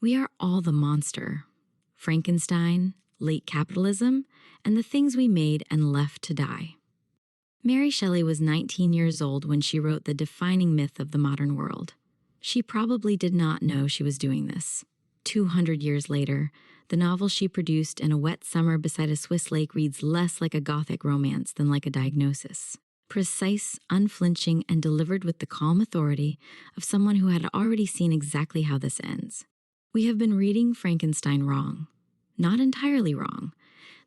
We are all the monster. Frankenstein, late capitalism, and the things we made and left to die. Mary Shelley was 19 years old when she wrote the defining myth of the modern world. She probably did not know she was doing this. 200 years later, the novel she produced in a wet summer beside a Swiss lake reads less like a Gothic romance than like a diagnosis. Precise, unflinching, and delivered with the calm authority of someone who had already seen exactly how this ends. We have been reading Frankenstein wrong. Not entirely wrong.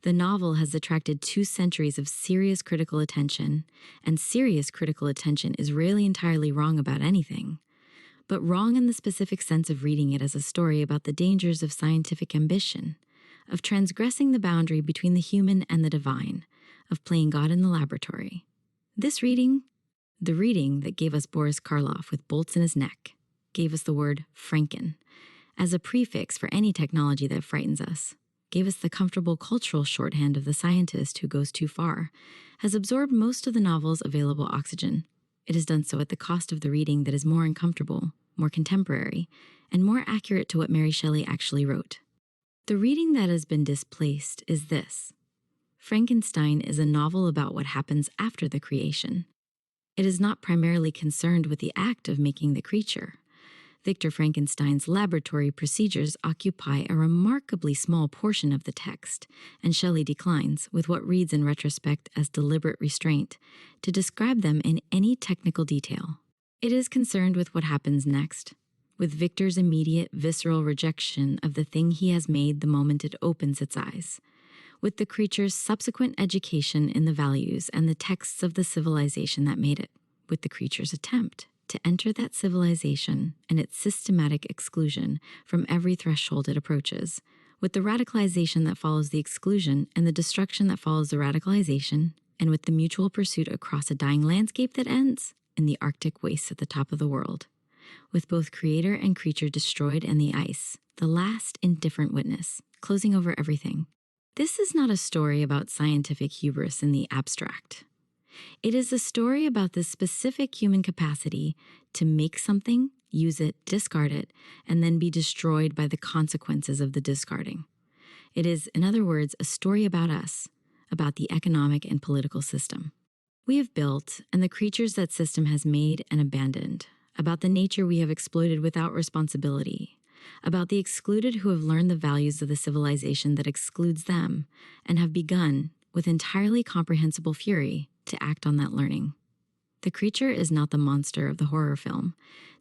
The novel has attracted 2 centuries of serious critical attention, and serious critical attention is rarely entirely wrong about anything, but wrong in the specific sense of reading it as a story about the dangers of scientific ambition, of transgressing the boundary between the human and the divine, of playing God in the laboratory. This reading, the reading that gave us Boris Karloff with bolts in his neck, gave us the word Franken as a prefix for any technology that frightens us, gave us the comfortable cultural shorthand of the scientist who goes too far, has absorbed most of the novel's available oxygen. It has done so at the cost of the reading that is more uncomfortable, more contemporary, and more accurate to what Mary Shelley actually wrote. The reading that has been displaced is this. Frankenstein is a novel about what happens after the creation. It is not primarily concerned with the act of making the creature. Victor Frankenstein's laboratory procedures occupy a remarkably small portion of the text, and Shelley declines, with what reads in retrospect as deliberate restraint, to describe them in any technical detail. It is concerned with what happens next, with Victor's immediate, visceral rejection of the thing he has made the moment it opens its eyes, with the creature's subsequent education in the values and the texts of the civilization that made it, with the creature's attempt to enter that civilization and its systematic exclusion from every threshold it approaches, with the radicalization that follows the exclusion and the destruction that follows the radicalization, and with the mutual pursuit across a dying landscape that ends in the Arctic wastes at the top of the world, with both creator and creature destroyed and the ice, the last indifferent witness, closing over everything. This is not a story about scientific hubris in the abstract. It is a story about the specific human capacity to make something, use it, discard it, and then be destroyed by the consequences of the discarding. It is, in other words, a story about us, about the economic and political system we have built and the creatures that system has made and abandoned, about the nature we have exploited without responsibility, about the excluded who have learned the values of the civilization that excludes them and have begun, with entirely comprehensible fury, to act on that learning. The creature is not the monster of the horror film.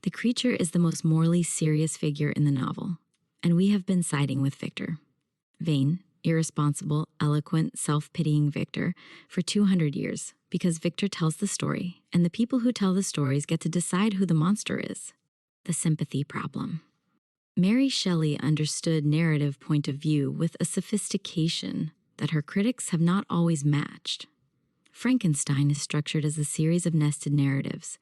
The creature is the most morally serious figure in the novel, and we have been siding with Victor. Vain, irresponsible, eloquent, self-pitying Victor for 200 years, because Victor tells the story, and the people who tell the stories get to decide who the monster is. The sympathy problem. Mary Shelley understood narrative point of view with a sophistication that her critics have not always matched. Frankenstein is structured as a series of nested narratives.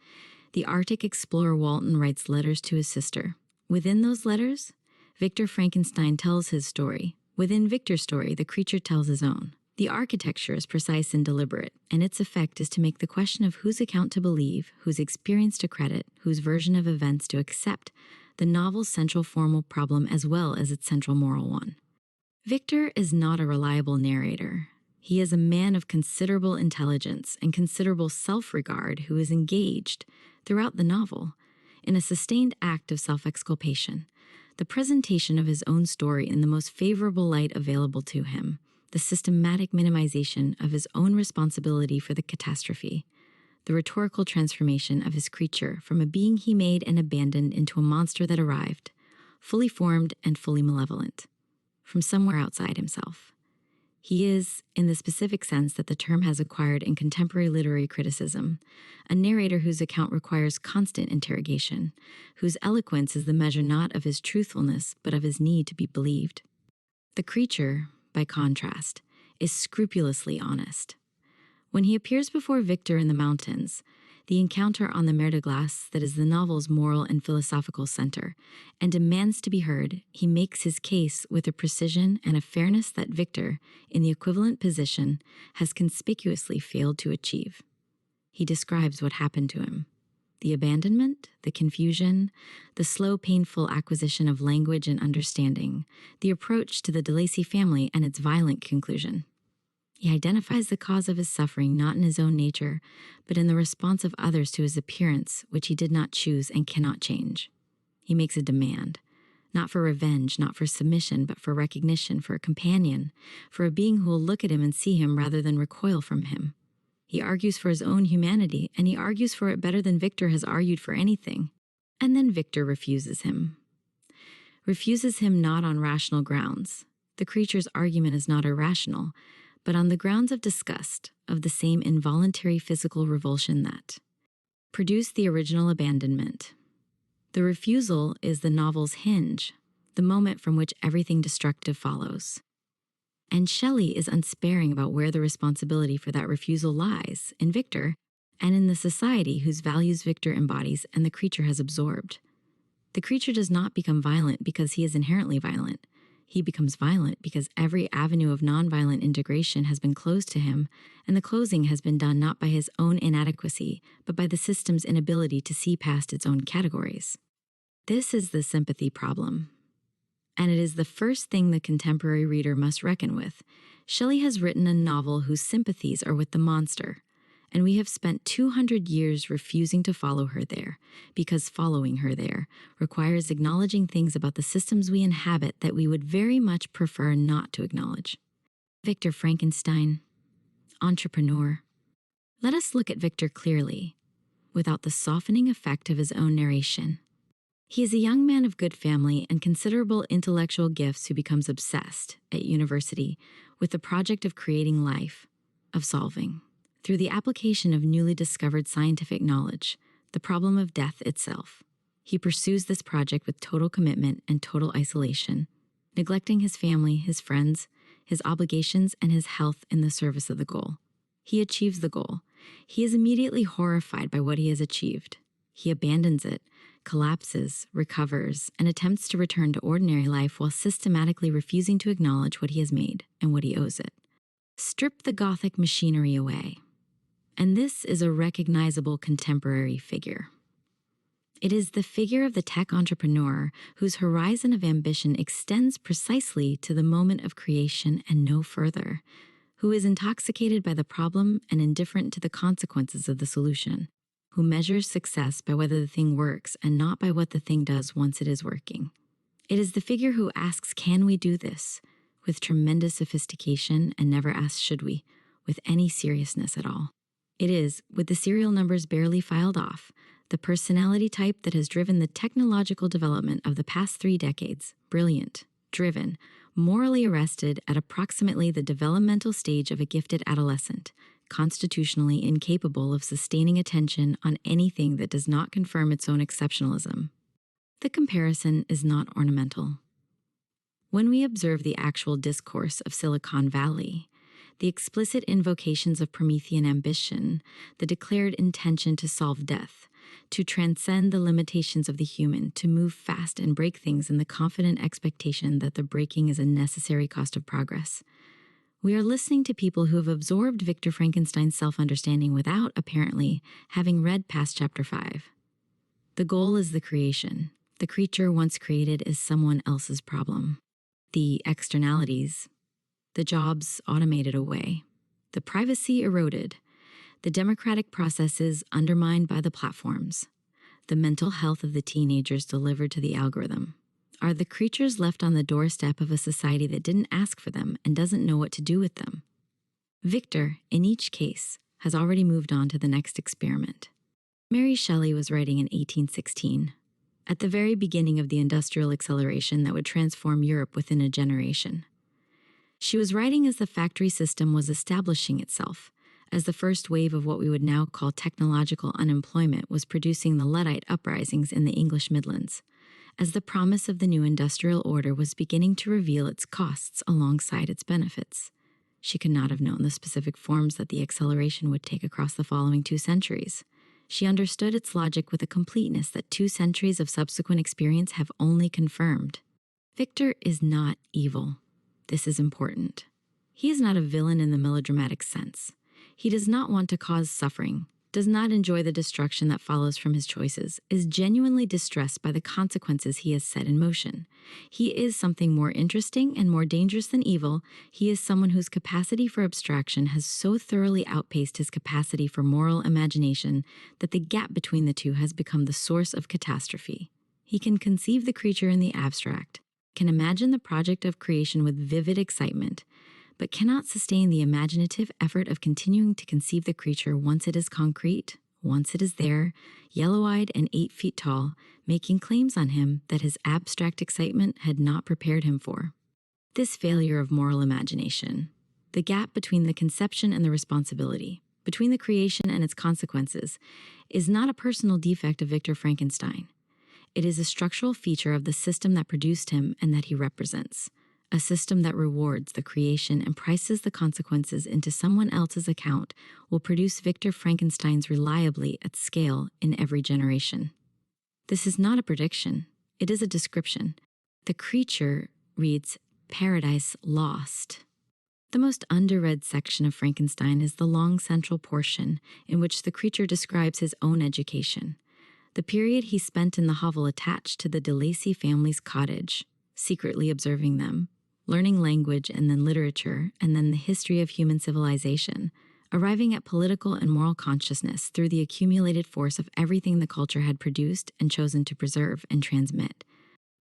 The Arctic explorer Walton writes letters to his sister. Within those letters, Victor Frankenstein tells his story. Within Victor's story, the creature tells his own. The architecture is precise and deliberate, and its effect is to make the question of whose account to believe, whose experience to credit, whose version of events to accept, the novel's central formal problem as well as its central moral one. Victor is not a reliable narrator. He is a man of considerable intelligence and considerable self-regard who is engaged, throughout the novel, in a sustained act of self-exculpation, the presentation of his own story in the most favorable light available to him, the systematic minimization of his own responsibility for the catastrophe, the rhetorical transformation of his creature from a being he made and abandoned into a monster that arrived, fully formed and fully malevolent, from somewhere outside himself. He is, in the specific sense that the term has acquired in contemporary literary criticism, a narrator whose account requires constant interrogation, whose eloquence is the measure not of his truthfulness, but of his need to be believed. The creature, by contrast, is scrupulously honest. When he appears before Victor in the mountains, the encounter on the mer de glace that is the novel's moral and philosophical center, and demands to be heard, he makes his case with a precision and a fairness that Victor, in the equivalent position, has conspicuously failed to achieve. He describes what happened to him. The abandonment, the confusion, the slow, painful acquisition of language and understanding, the approach to the de Lacy family and its violent conclusion. He identifies the cause of his suffering not in his own nature, but in the response of others to his appearance, which he did not choose and cannot change. He makes a demand, not for revenge, not for submission, but for recognition, for a companion, for a being who will look at him and see him rather than recoil from him. He argues for his own humanity, and he argues for it better than Victor has argued for anything. And then Victor refuses him. Refuses him not on rational grounds. The creature's argument is not irrational, but on the grounds of disgust, of the same involuntary physical revulsion that produced the original abandonment. The refusal is the novel's hinge, the moment from which everything destructive follows. And Shelley is unsparing about where the responsibility for that refusal lies, in Victor, and in the society whose values Victor embodies and the creature has absorbed. The creature does not become violent because he is inherently violent. He becomes violent because every avenue of nonviolent integration has been closed to him, and the closing has been done not by his own inadequacy, but by the system's inability to see past its own categories. This is the sympathy problem. And it is the first thing the contemporary reader must reckon with. Shelley has written a novel whose sympathies are with the monster, and we have spent 200 years refusing to follow her there, because following her there requires acknowledging things about the systems we inhabit that we would very much prefer not to acknowledge. Victor Frankenstein, entrepreneur. Let us look at Victor clearly, without the softening effect of his own narration. He is a young man of good family and considerable intellectual gifts who becomes obsessed, at university, with the project of creating life, of solving, through the application of newly discovered scientific knowledge, the problem of death itself. He pursues this project with total commitment and total isolation, neglecting his family, his friends, his obligations, and his health in the service of the goal. He achieves the goal. He is immediately horrified by what he has achieved. He abandons it, collapses, recovers, and attempts to return to ordinary life while systematically refusing to acknowledge what he has made and what he owes it. Strip the Gothic machinery away, and this is a recognizable contemporary figure. It is the figure of the tech entrepreneur whose horizon of ambition extends precisely to the moment of creation and no further, who is intoxicated by the problem and indifferent to the consequences of the solution, who measures success by whether the thing works and not by what the thing does once it is working. It is the figure who asks, "Can we do this?" with tremendous sophistication and never asks, "Should we?" with any seriousness at all. It is, with the serial numbers barely filed off, the personality type that has driven the technological development of the past 3 decades, brilliant, driven, morally arrested at approximately the developmental stage of a gifted adolescent, constitutionally incapable of sustaining attention on anything that does not confirm its own exceptionalism. The comparison is not ornamental. When we observe the actual discourse of Silicon Valley, the explicit invocations of Promethean ambition, the declared intention to solve death, to transcend the limitations of the human, to move fast and break things in the confident expectation that the breaking is a necessary cost of progress, we are listening to people who have absorbed Victor Frankenstein's self-understanding without, apparently, having read past chapter 5. The goal is the creation. The creature once created is someone else's problem. The externalities, the jobs automated away, the privacy eroded, the democratic processes undermined by the platforms, the mental health of the teenagers delivered to the algorithm. Are the creatures left on the doorstep of a society that didn't ask for them and doesn't know what to do with them? Victor, in each case, has already moved on to the next experiment. Mary Shelley was writing in 1816, at the very beginning of the industrial acceleration that would transform Europe within a generation. She was writing as the factory system was establishing itself, as the first wave of what we would now call technological unemployment was producing the Luddite uprisings in the English Midlands, as the promise of the new industrial order was beginning to reveal its costs alongside its benefits. She could not have known the specific forms that the acceleration would take across the following 2 centuries. She understood its logic with a completeness that 2 centuries of subsequent experience have only confirmed. Victor is not evil. This is important. He is not a villain in the melodramatic sense. He does not want to cause suffering. does not enjoy the destruction that follows from his choices, is genuinely distressed by the consequences he has set in motion. He is something more interesting and more dangerous than evil. He is someone whose capacity for abstraction has so thoroughly outpaced his capacity for moral imagination that the gap between the two has become the source of catastrophe. He can conceive the creature in the abstract, can imagine the project of creation with vivid excitement, but cannot sustain the imaginative effort of continuing to conceive the creature once it is concrete, once it is there, yellow-eyed and 8 feet tall, making claims on him that his abstract excitement had not prepared him for. This failure of moral imagination, the gap between the conception and the responsibility, between the creation and its consequences, is not a personal defect of Victor Frankenstein. It is a structural feature of the system that produced him and that he represents. A system that rewards the creation and prices the consequences into someone else's account will produce Victor Frankensteins reliably at scale in every generation. This is not a prediction, it is a description. The creature reads Paradise Lost. The most underread section of Frankenstein is the long central portion in which the creature describes his own education, the period he spent in the hovel attached to the de Lacy family's cottage, secretly observing them, learning language and then literature, and then the history of human civilization, arriving at political and moral consciousness through the accumulated force of everything the culture had produced and chosen to preserve and transmit.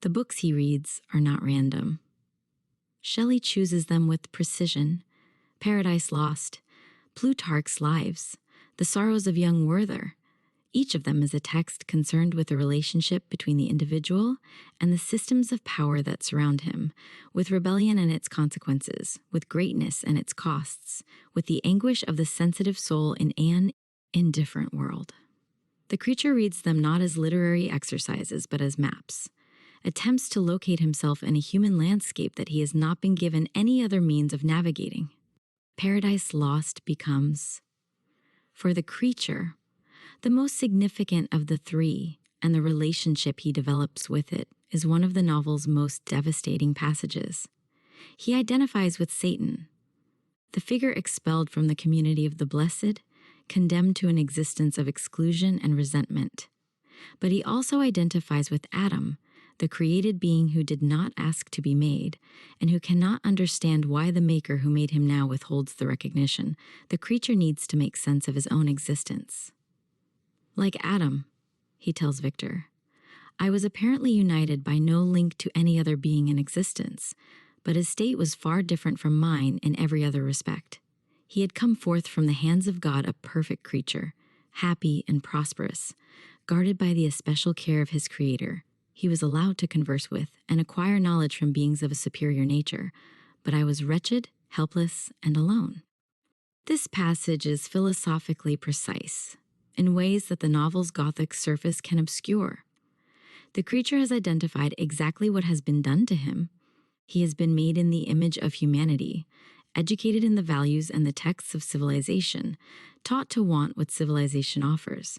The books he reads are not random. Shelley chooses them with precision. Paradise Lost, Plutarch's Lives, The Sorrows of Young Werther. Each of them is a text concerned with the relationship between the individual and the systems of power that surround him, with rebellion and its consequences, with greatness and its costs, with the anguish of the sensitive soul in an indifferent world. The creature reads them not as literary exercises, but as maps, attempts to locate himself in a human landscape that he has not been given any other means of navigating. Paradise Lost becomes, for the creature, the most significant of the three, and the relationship he develops with it is one of the novel's most devastating passages. He identifies with Satan, the figure expelled from the community of the blessed, condemned to an existence of exclusion and resentment. But he also identifies with Adam, the created being who did not ask to be made, and who cannot understand why the maker who made him now withholds the recognition. The creature needs to make sense of his own existence. Like Adam, he tells Victor, I was apparently united by no link to any other being in existence, but his state was far different from mine in every other respect. He had come forth from the hands of God a perfect creature, happy and prosperous, guarded by the especial care of his Creator. He was allowed to converse with and acquire knowledge from beings of a superior nature, but I was wretched, helpless, and alone. This passage is philosophically precise, in ways that the novel's Gothic surface can obscure. The creature has identified exactly what has been done to him. He has been made in the image of humanity, educated in the values and the texts of civilization, taught to want what civilization offers: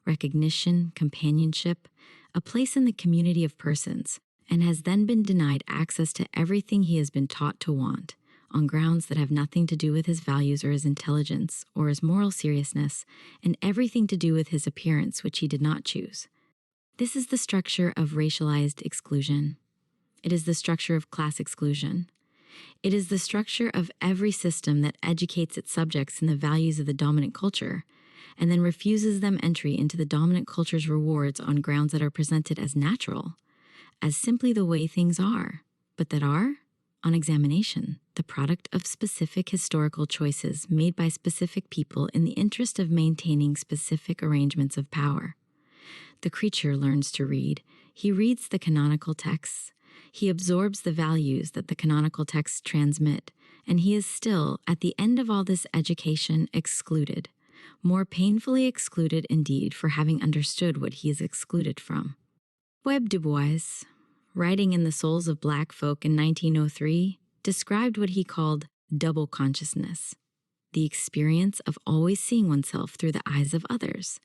recognition, companionship, a place in the community of persons, and has then been denied access to everything he has been taught to want, on grounds that have nothing to do with his values or his intelligence or his moral seriousness, and everything to do with his appearance, which he did not choose. This is the structure of racialized exclusion. It is the structure of class exclusion. It is the structure of every system that educates its subjects in the values of the dominant culture, and then refuses them entry into the dominant culture's rewards on grounds that are presented as natural, as simply the way things are, but that are, on examination, the product of specific historical choices made by specific people in the interest of maintaining specific arrangements of power. The creature learns to read. He reads the canonical texts. He absorbs the values that the canonical texts transmit, and he is still, at the end of all this education, excluded, more painfully excluded indeed for having understood what he is excluded from. Webb Du Bois, writing in The Souls of Black Folk in 1903, described what he called double consciousness, the experience of always seeing oneself through the eyes of others,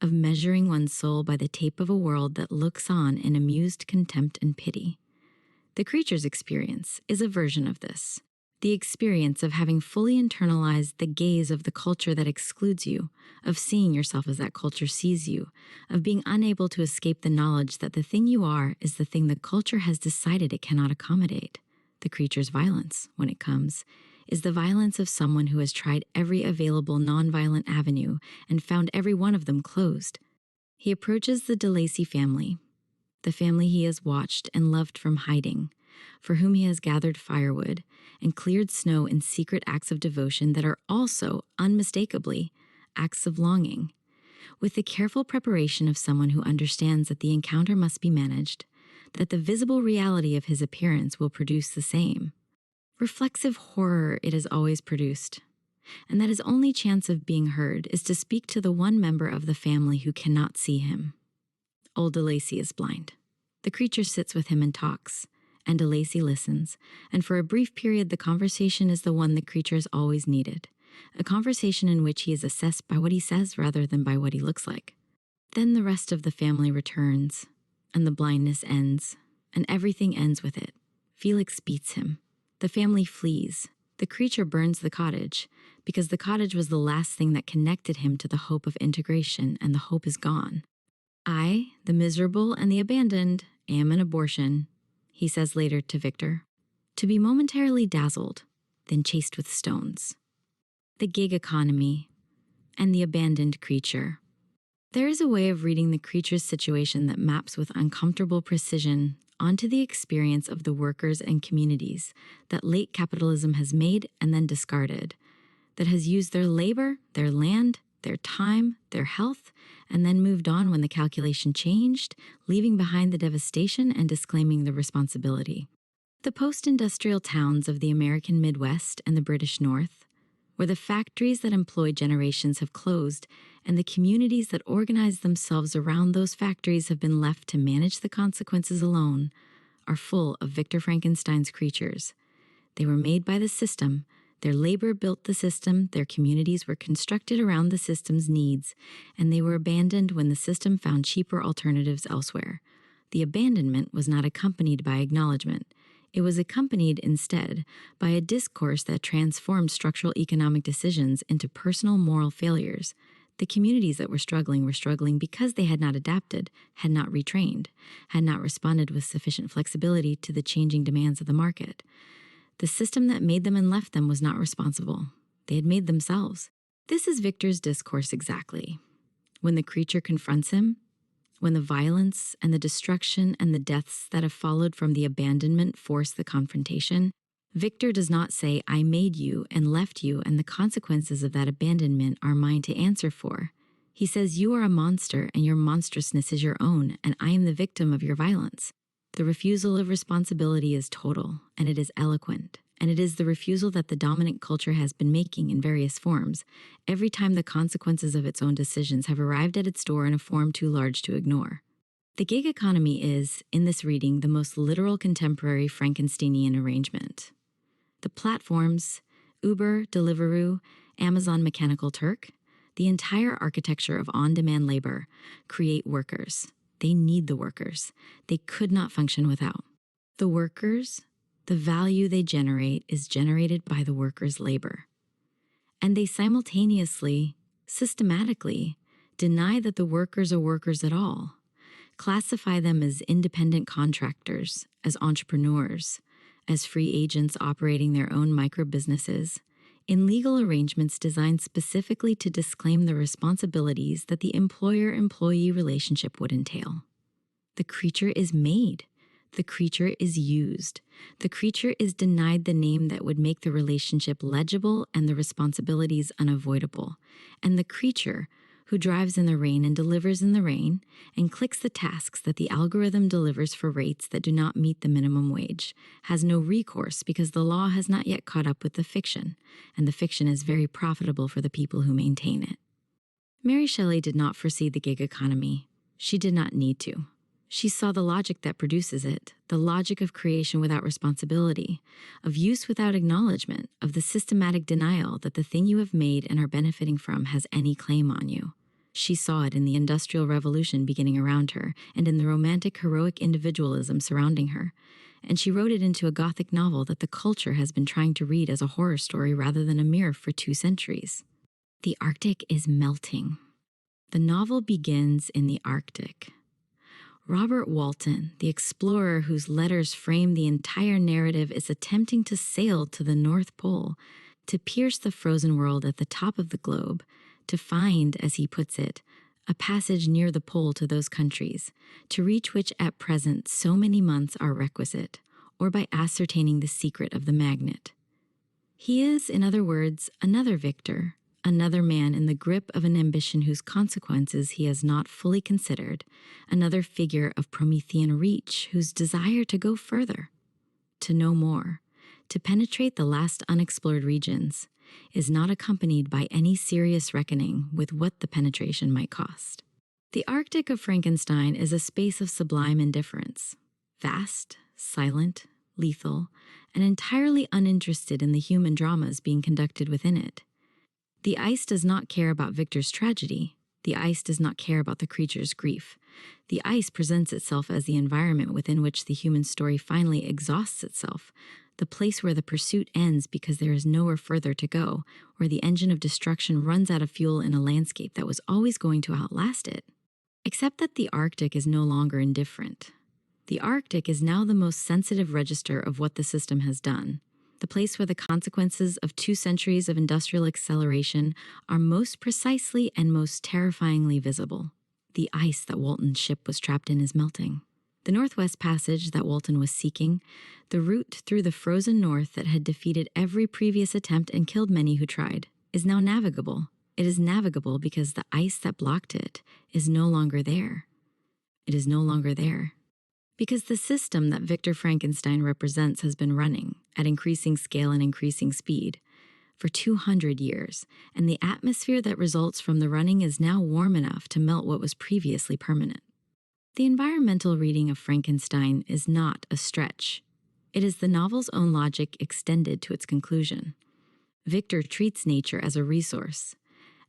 of measuring one's soul by the tape of a world that looks on in amused contempt and pity. The creature's experience is a version of this, The experience of having fully internalized the gaze of the culture that excludes you, of seeing yourself as that culture sees you, of being unable to escape the knowledge that the thing you are is the thing the culture has decided it cannot accommodate. The creature's violence, when it comes, is the violence of someone who has tried every available nonviolent avenue and found every one of them closed. He approaches the DeLacy family, the family he has watched and loved from hiding, for whom he has gathered firewood and cleared snow in secret acts of devotion that are also, unmistakably, acts of longing, with the careful preparation of someone who understands that the encounter must be managed, that the visible reality of his appearance will produce the same. Reflexive horror it has always produced, and that his only chance of being heard is to speak to the one member of the family who cannot see him. Old DeLacy is blind. The creature sits with him and talks, and DeLacy listens, and for a brief period the conversation is the one the creature has always needed, a conversation in which he is assessed by what he says rather than by what he looks like. Then the rest of the family returns, and the blindness ends, and everything ends with it. Felix beats him. The family flees. The creature burns the cottage, because the cottage was the last thing that connected him to the hope of integration, and the hope is gone. I, the miserable and the abandoned, am an abortion, he says later to Victor, to be momentarily dazzled, then chased with stones. The gig economy and the abandoned creature. There is a way of reading the creature's situation that maps with uncomfortable precision onto the experience of the workers and communities that late capitalism has made and then discarded, that has used their labor, their land, their time, their health, and then moved on when the calculation changed, leaving behind the devastation and disclaiming the responsibility. The post-industrial towns of the American Midwest and the British North, where the factories that employed generations have closed and the communities that organized themselves around those factories have been left to manage the consequences alone, are full of Victor Frankenstein's creatures. They were made by the system. Their labor built the system, their communities were constructed around the system's needs, and they were abandoned when the system found cheaper alternatives elsewhere. The abandonment was not accompanied by acknowledgement. It was accompanied instead by a discourse that transformed structural economic decisions into personal moral failures. The communities that were struggling because they had not adapted, had not retrained, had not responded with sufficient flexibility to the changing demands of the market. The system that made them and left them was not responsible. They had made themselves. This is Victor's discourse exactly. When the creature confronts him, when the violence and the destruction and the deaths that have followed from the abandonment force the confrontation, Victor does not say, I made you and left you, and the consequences of that abandonment are mine to answer for. He says, you are a monster, and your monstrousness is your own, and I am the victim of your violence. The refusal of responsibility is total, and it is eloquent, and it is the refusal that the dominant culture has been making in various forms, every time the consequences of its own decisions have arrived at its door in a form too large to ignore. The gig economy is, in this reading, the most literal contemporary Frankensteinian arrangement. The platforms, Uber, Deliveroo, Amazon Mechanical Turk, the entire architecture of on-demand labor, create workers. They need the workers. They could not function without. The workers, the value they generate is generated by the workers' labor. And they simultaneously, systematically, deny that the workers are workers at all, classify them as independent contractors, as entrepreneurs, as free agents operating their own micro-businesses, in legal arrangements designed specifically to disclaim the responsibilities that the employer-employee relationship would entail. The creature is made. The creature is used. The creature is denied the name that would make the relationship legible and the responsibilities unavoidable. And the creature, who drives in the rain and delivers in the rain, and clicks the tasks that the algorithm delivers for rates that do not meet the minimum wage, has no recourse because the law has not yet caught up with the fiction, and the fiction is very profitable for the people who maintain it. Mary Shelley did not foresee the gig economy. She did not need to. She saw the logic that produces it, the logic of creation without responsibility, of use without acknowledgement, of the systematic denial that the thing you have made and are benefiting from has any claim on you. She saw it in the Industrial Revolution beginning around her and in the romantic heroic individualism surrounding her. and she wrote it into a Gothic novel that the culture has been trying to read as a horror story rather than a mirror for 2 centuries. The Arctic is melting. The novel begins in the Arctic. Robert Walton, the explorer whose letters frame the entire narrative, is attempting to sail to the North Pole, to pierce the frozen world at the top of the globe, to find, as he puts it, a passage near the pole to those countries, to reach which at present so many months are requisite, or by ascertaining the secret of the magnet. He is, in other words, another victor, another man in the grip of an ambition whose consequences he has not fully considered, another figure of Promethean reach whose desire to go further, to know more, to penetrate the last unexplored regions, is not accompanied by any serious reckoning with what the penetration might cost. The Arctic of Frankenstein is a space of sublime indifference, vast, silent, lethal, and entirely uninterested in the human dramas being conducted within it. The ice does not care about Victor's tragedy. The ice does not care about the creature's grief. The ice presents itself as the environment within which the human story finally exhausts itself, the place where the pursuit ends because there is nowhere further to go, where the engine of destruction runs out of fuel in a landscape that was always going to outlast it. Except that the Arctic is no longer indifferent. The Arctic is now the most sensitive register of what the system has done, the place where the consequences of 2 centuries of industrial acceleration are most precisely and most terrifyingly visible. The ice that Walton's ship was trapped in is melting. The Northwest Passage that Walton was seeking, the route through the frozen north that had defeated every previous attempt and killed many who tried, is now navigable. It is navigable because the ice that blocked it is no longer there. It is no longer there. Because the system that Victor Frankenstein represents has been running, at increasing scale and increasing speed, for 200 years, and the atmosphere that results from the running is now warm enough to melt what was previously permanent. The environmental reading of Frankenstein is not a stretch. It is the novel's own logic extended to its conclusion. Victor treats nature as a resource,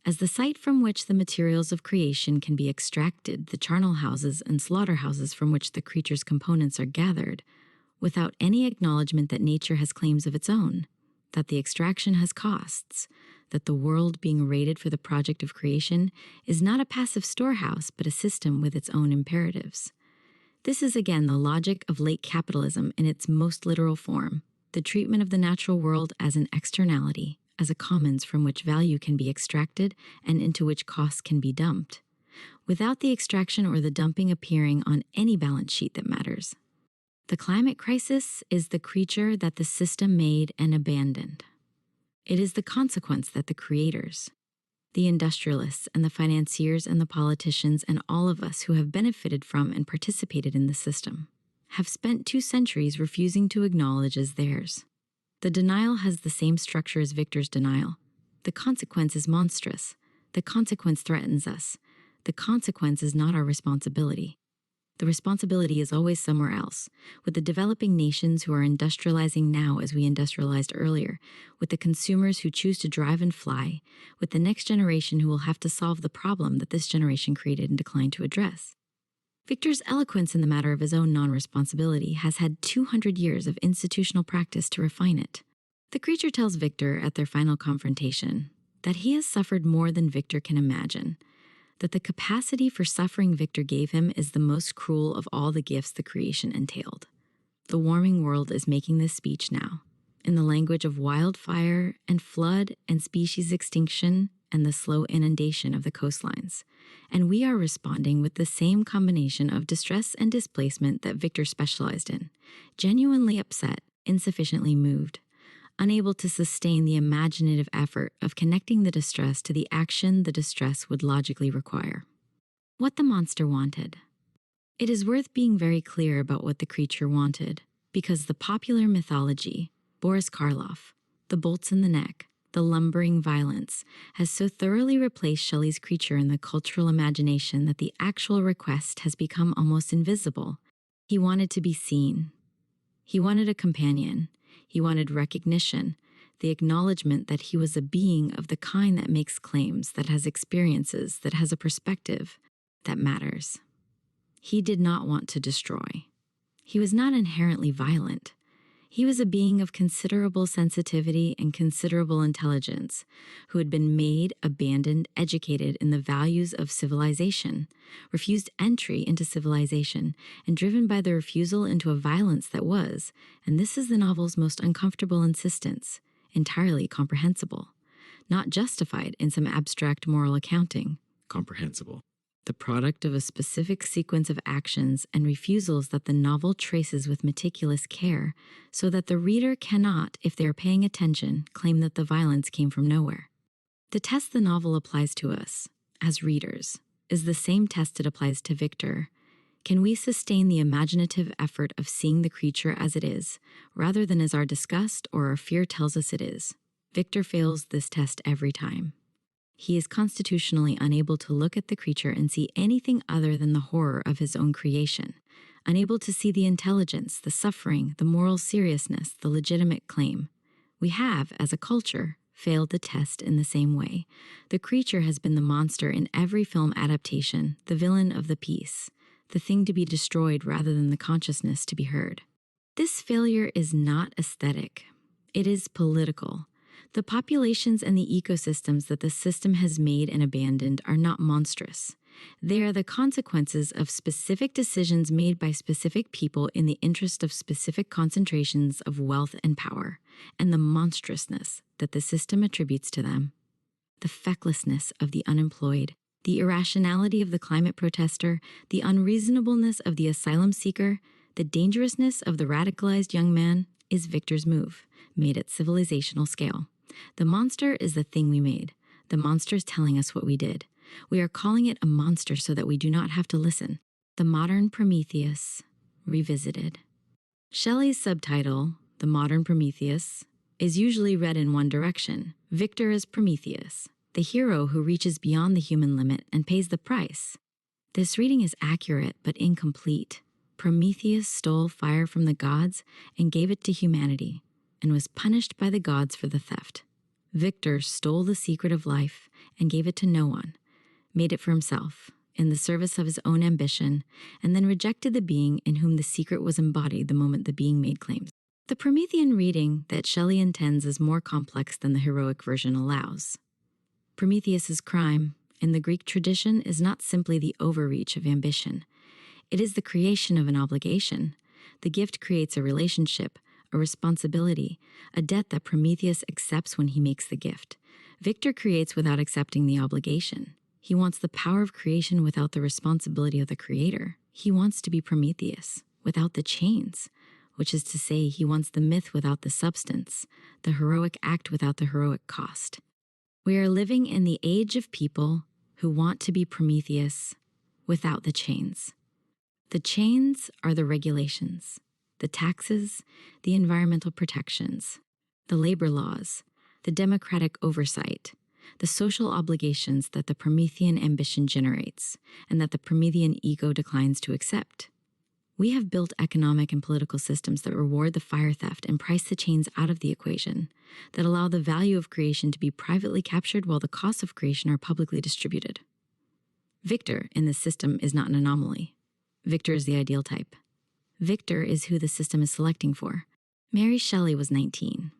as the site from which the materials of creation can be extracted, the charnel houses and slaughterhouses from which the creature's components are gathered, without any acknowledgement that nature has claims of its own, that the extraction has costs, that the world being rated for the project of creation is not a passive storehouse, but a system with its own imperatives. This is again the logic of late capitalism in its most literal form, the treatment of the natural world as an externality, as a commons from which value can be extracted and into which costs can be dumped, without the extraction or the dumping appearing on any balance sheet that matters. The climate crisis is the creature that the system made and abandoned. It is the consequence that the creators, the industrialists and the financiers and the politicians and all of us who have benefited from and participated in the system, have spent 2 centuries refusing to acknowledge as theirs. The denial has the same structure as Victor's denial. The consequence is monstrous. The consequence threatens us. The consequence is not our responsibility. The responsibility is always somewhere else, with the developing nations who are industrializing now as we industrialized earlier, with the consumers who choose to drive and fly, with the next generation who will have to solve the problem that this generation created and declined to address. Victor's eloquence in the matter of his own non-responsibility has had 200 years of institutional practice to refine it. The creature tells Victor at their final confrontation that he has suffered more than Victor can imagine, that the capacity for suffering Victor gave him is the most cruel of all the gifts the creation entailed. The warming world is making this speech now, in the language of wildfire and flood and species extinction and the slow inundation of the coastlines, and we are responding with the same combination of distress and displacement that Victor specialized in, genuinely upset, insufficiently moved, unable to sustain the imaginative effort of connecting the distress to the action the distress would logically require. What the monster wanted. It is worth being very clear about what the creature wanted, because the popular mythology, Boris Karloff, the bolts in the neck, the lumbering violence, has so thoroughly replaced Shelley's creature in the cultural imagination that the actual request has become almost invisible. He wanted to be seen. He wanted a companion. He wanted recognition, the acknowledgement that he was a being of the kind that makes claims, that has experiences, that has a perspective, that matters. He did not want to destroy. He was not inherently violent. He was a being of considerable sensitivity and considerable intelligence, who had been made, abandoned, educated in the values of civilization, refused entry into civilization, and driven by the refusal into a violence that was, and this is the novel's most uncomfortable insistence, entirely comprehensible, not justified in some abstract moral accounting, comprehensible, the product of a specific sequence of actions and refusals that the novel traces with meticulous care, so that the reader cannot, if they are paying attention, claim that the violence came from nowhere. The test the novel applies to us, as readers, is the same test it applies to Victor. Can we sustain the imaginative effort of seeing the creature as it is, rather than as our disgust or our fear tells us it is? Victor fails this test every time. He is constitutionally unable to look at the creature and see anything other than the horror of his own creation, unable to see the intelligence, the suffering, the moral seriousness, the legitimate claim. We have, as a culture, failed the test in the same way. The creature has been the monster in every film adaptation, the villain of the piece, the thing to be destroyed rather than the consciousness to be heard. This failure is not aesthetic. It is political. The populations and the ecosystems that the system has made and abandoned are not monstrous. They are the consequences of specific decisions made by specific people in the interest of specific concentrations of wealth and power, and the monstrousness that the system attributes to them. The fecklessness of the unemployed, the irrationality of the climate protester, the unreasonableness of the asylum seeker, the dangerousness of the radicalized young man is Victor's move, made at civilizational scale. The monster is the thing we made. The monster is telling us what we did. We are calling it a monster so that we do not have to listen. The Modern Prometheus, Revisited. Shelley's subtitle, The Modern Prometheus, is usually read in one direction. Victor is Prometheus, the hero who reaches beyond the human limit and pays the price. This reading is accurate but incomplete. Prometheus stole fire from the gods and gave it to humanity, and was punished by the gods for the theft. Victor stole the secret of life and gave it to no one, made it for himself, in the service of his own ambition, and then rejected the being in whom the secret was embodied the moment the being made claims. The Promethean reading that Shelley intends is more complex than the heroic version allows. Prometheus's crime, in the Greek tradition, is not simply the overreach of ambition. It is the creation of an obligation. The gift creates a relationship, a responsibility, a debt that Prometheus accepts when he makes the gift. Victor creates without accepting the obligation. He wants the power of creation without the responsibility of the creator. He wants to be Prometheus, without the chains, which is to say, he wants the myth without the substance, the heroic act without the heroic cost. We are living in the age of people who want to be Prometheus without the chains. The chains are the regulations, the taxes, the environmental protections, the labor laws, the democratic oversight, the social obligations that the Promethean ambition generates, and that the Promethean ego declines to accept. We have built economic and political systems that reward the fire theft and price the chains out of the equation, that allow the value of creation to be privately captured while the costs of creation are publicly distributed. Victor in this system is not an anomaly. Victor is the ideal type. Victor is who the system is selecting for. Mary Shelley was 19.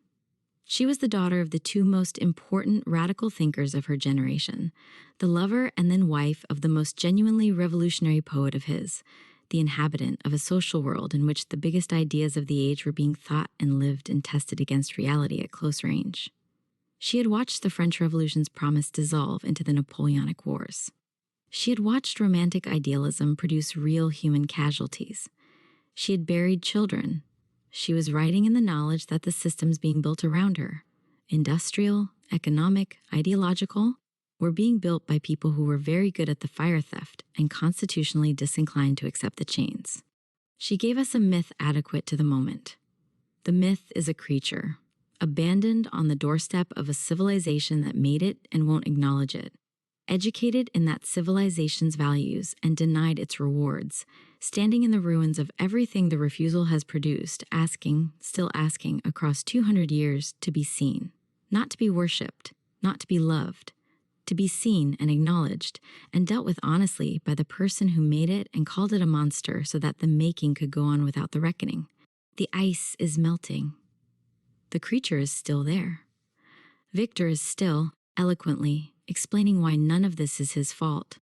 She was the daughter of the two most important radical thinkers of her generation, the lover and then wife of the most genuinely revolutionary poet of his, the inhabitant of a social world in which the biggest ideas of the age were being thought and lived and tested against reality at close range. She had watched the French Revolution's promise dissolve into the Napoleonic Wars. She had watched romantic idealism produce real human casualties. She had buried children. She was writing in the knowledge that the systems being built around her, industrial, economic, ideological, were being built by people who were very good at the fire theft and constitutionally disinclined to accept the chains. She gave us a myth adequate to the moment. The myth is a creature, abandoned on the doorstep of a civilization that made it and won't acknowledge it, educated in that civilization's values and denied its rewards, standing in the ruins of everything the refusal has produced, asking, still asking, across 200 years to be seen, not to be worshipped, not to be loved, to be seen and acknowledged, and dealt with honestly by the person who made it and called it a monster so that the making could go on without the reckoning. The ice is melting. The creature is still there. Victor is still, eloquently, explaining why none of this is his fault.